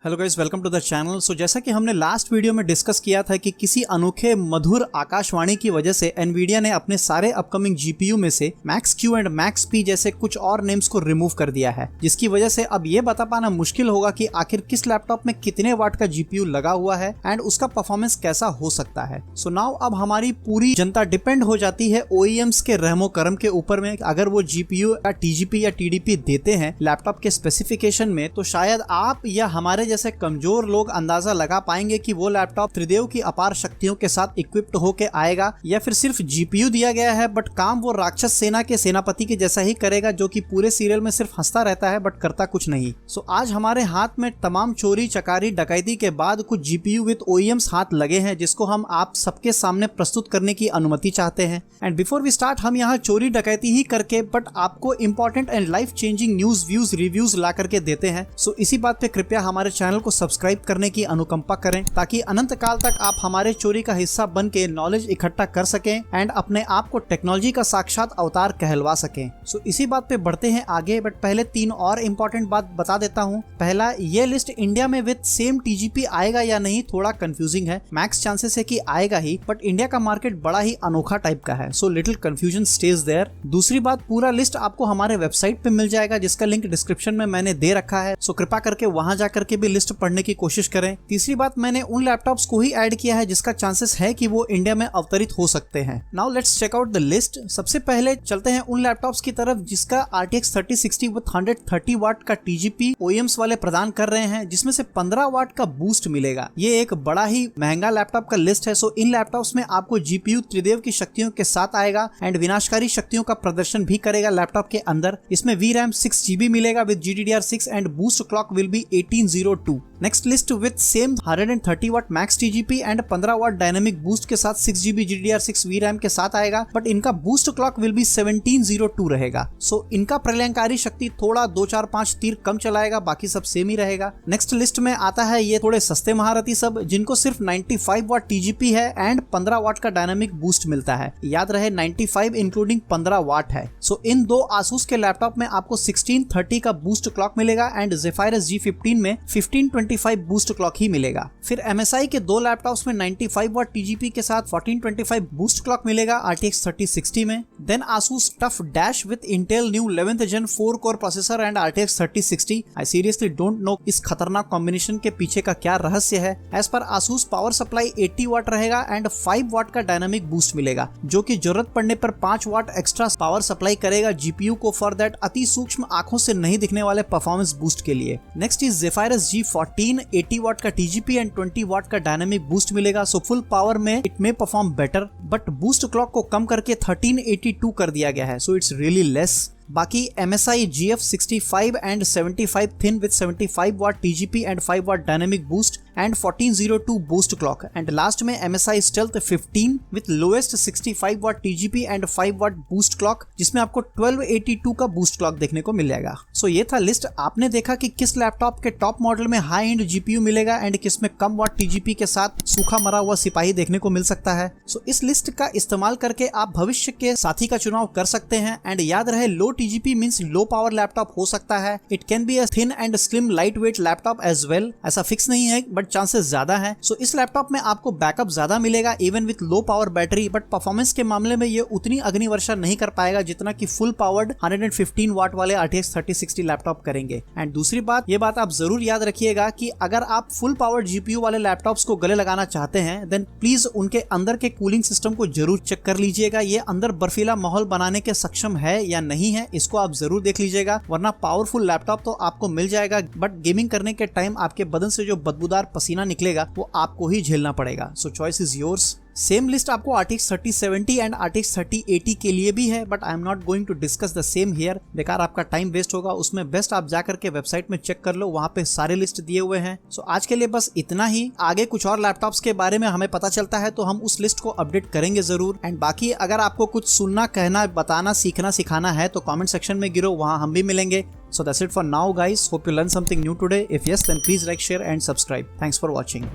Hello guys, welcome to the channel. So जैसा कि हमने लास्ट वीडियो में डिस्कस किया था कि किसी अनोखे मधुर आकाशवाणी की वजह से एनवीडिया ने अपने सारे अपकमिंग जीपीयू में से Max-Q एंड Max-P जैसे कुछ और नेम्स को रिमूव कर दिया है, जिसकी वजह से अब ये बता पाना मुश्किल होगा कि आखिर किस लैपटॉप में कितने वाट का जीपीयू लगा हुआ है एंड उसका परफॉर्मेंस कैसा हो सकता है। सो नाउ अब हमारी पूरी जनता डिपेंड हो जाती है OEMs के रहमो करम के ऊपर में। अगर वो जीपीयू या TGP या TDP देते हैं लैपटॉप के स्पेसिफिकेशन में, तो शायद आप या हमारे जैसे कमजोर लोग अंदाजा लगा पाएंगे कि वो लैपटॉप त्रिदेव की अपार शक्तियों के साथ इक्विप्ड होके आएगा या फिर सिर्फ जीपीयू दिया गया है बट काम वो राक्षस सेना के सेनापति के जैसा ही करेगा, जो कि पूरे सीरियल में सिर्फ हंसता रहता है बट करता कुछ नहीं। सो आज हमारे हाथ में तमाम चोरी चकारी डकैती के बाद कुछ जीपीयू विद OEMs हाथ लगे हैं, जिसको हम आप सबके सामने प्रस्तुत करने की अनुमति चाहते हैं। एंड बिफोर वी स्टार्ट, हम यहाँ चोरी डकैती ही करके बट आपको important and life changing news views reviews ला करके देते हैं। सो इसी बात पे कृपया हमारे चैनल को सब्सक्राइब करने की अनुकंपा करें, ताकि अनंत काल तक आप हमारे चोरी का हिस्सा बन के नॉलेज इकट्ठा कर सकें एंड अपने आप को टेक्नोलॉजी का साक्षात अवतार कहलवा सकें। सो इसी बात पे बढ़ते हैं आगे, बट पहले तीन और इम्पोर्टेंट बात बता देता हूँ। पहला, ये लिस्ट इंडिया में विद सेम TGP आएगा या नहीं थोड़ा कंफ्यूजिंग है। मैक्स चांसेस है कि आएगा ही, बट इंडिया का मार्केट बड़ा ही अनोखा टाइप का है, so little confusion stage there. दूसरी बात, पूरा लिस्ट आपको हमारे वेबसाइट पे मिल जाएगा, जिसका लिंक डिस्क्रिप्शन में मैंने दे रखा है, सो कृपा करके वहां जाकर के भी लिस्ट पढ़ने की कोशिश करें। तीसरी बात, मैंने उन लैपटॉप्स को ही ऐड किया है जिसका चांसेस है कि वो इंडिया में अवतरित हो सकते हैं। Now let's check out the list. सबसे पहले चलते हैं उन लैपटॉप्स की तरफ जिसका RTX 3060 विद 130 वाट का TGP OEMs वाले प्रदान कर रहे हैं, जिसमें से 15 वाट का बूस्ट मिलेगा। ये एक बड़ा ही महंगा लैपटॉप का लिस्ट है। सो इन लैपटॉप्स में आपको जीपीयू त्रिदेव की शक्तियों के साथ आएगा एंड विनाशकारी शक्तियों का प्रदर्शन भी करेगा लैपटॉप के अंदर। इसमें VRAM 6GB मिलेगा with GDDR6 and boost clock will be 1802। Next list with same 130 watt max TGP and 15 watt dynamic boost के साथ 6GB GDDR6 VRAM के साथ आएगा, बट इनका बूस्ट क्लॉक विल बी 1702 रहेगा। सो इनका प्रलयंकारी शक्ति थोड़ा 2 4 5 तीर कम चलाएगा, बाकी सब सेम ही रहेगा। नेक्स्ट लिस्ट में आता है ये थोड़े सस्ते महारथी सब, जिनको सिर्फ 95 वाट TGP है एंड 15 वाट का डायनेमिक बूस्ट मिलता है। याद रहे 95 इंक्लूडिंग 15 वाट है। सो इन दो आसूस के लैपटॉप में आपको 1630 का बूस्ट क्लॉक मिलेगा एंड Zephyrus G15 में 1525 बूस्ट क्लॉक ही मिलेगा। फिर MSI के दो लैपटॉप्स में 95 वाट TGP के साथ 1425 बूस्ट क्लॉक मिलेगा RTX 3060 में। Then Asus TUF Dash with Intel new 11th Gen 4 core processor and RTX 3060। I seriously don't know इस खतरनाक कॉम्बिनेशन के पीछे का क्या रहस्य है। As per Asus power supply 80 वाट रहेगा एंड 5 वाट का डायनामिक बूस्ट मिलेगा, जो कि जरूरत पड़ने पर 5 वाट एक्स्ट्रा पावर सप्लाई करेगा जीपीयू को फॉर दैट अति सूक्ष्म आंखों से नहीं दिखने वाले परफॉर्मेंस बूस्ट के लिए। नेक्स्ट इज Zephyrus G14 80 वाट का TGP एंड 20 वाट का डायनामिक बूस्ट मिलेगा। सो फुल पावर में it may perform better, but boost clock को कम करके 1382 कर दिया गया है, सो इट्स रियली लेस। बाकी MSI GF65 and 75 thin with 75 watt TGP and 5 watt dynamic boost and 1402 boost clock. And last में MSI Stealth 15 with lowest 65 watt TGP and 5 watt boost clock, जिसमें आपको 1282 का बूस्ट क्लॉक देखने को मिल जाएगा। सो ये था लिस्ट। आपने देखा कि किस लैपटॉप के टॉप मॉडल में हाई एंड GPU मिलेगा एंड किस में कम वाट TGP के साथ सूखा मरा हुआ सिपाही देखने को मिल सकता है। सो इस लिस्ट का इस्तेमाल करके आप भविष्य के साथी का चुनाव कर सकते हैं। एंड याद रहे, low TGP means low power laptop हो सकता है। It can be a thin and slim light weight laptop as well. ऐसा फिक्स नहीं है बट चांसेस ज्यादा है। सो इस लैपटॉप में आपको बैकअप ज्यादा मिलेगा even with low power battery, but performance के मामले में ये उतनी अग्निवर्षा नहीं कर पाएगा जितना कि फुल पावर्ड 115 वाट वाले RTX 3060 लैपटॉप करेंगे। एंड दूसरी बात, ये बात आप जरूर याद रखिएगा कि अगर आप फुल पावर्ड GPU वाले लैपटॉप्स को गले लगाना चाहते हैं, देन प्लीज उनके अंदर के कूलिंग सिस्टम को जरूर चेक कर लीजिएगा। ये अंदर बर्फीला माहौल बनाने के सक्षम है या नहीं है, इसको आप जरूर देख लीजिएगा, वरना पावरफुल लैपटॉप तो आपको मिल जाएगा बट गेमिंग करने के टाइम आपके बदन से जो बदबूदार पसीना निकलेगा वो आपको ही झेलना पड़ेगा। So choice is yours. Same list आपको RTX 3070 एंड RTX 3080 के लिए भी है, but I am not going to discuss the same here. बेकार आपका टाइम वेस्ट होगा, उसमें बेस्ट आप जाकर के वेबसाइट में चेक कर लो, वहां पे सारे लिस्ट दिए हुए हैं। सो आज के लिए बस इतना ही। आगे कुछ और लैपटॉप्स के बारे में हमें पता चलता है तो हम उस लिस्ट को अपडेट करेंगे जरूर। एंड बाकी अगर आपको कुछ सुनना, कहना, बताना, सीखना, सिखाना है तो कॉमेंट सेक्शन में गिरो, वहां हम भी मिलेंगे। So that's it for now guys. Hope you learned something new today. If yes, then please like, share and subscribe. Thanks for watching.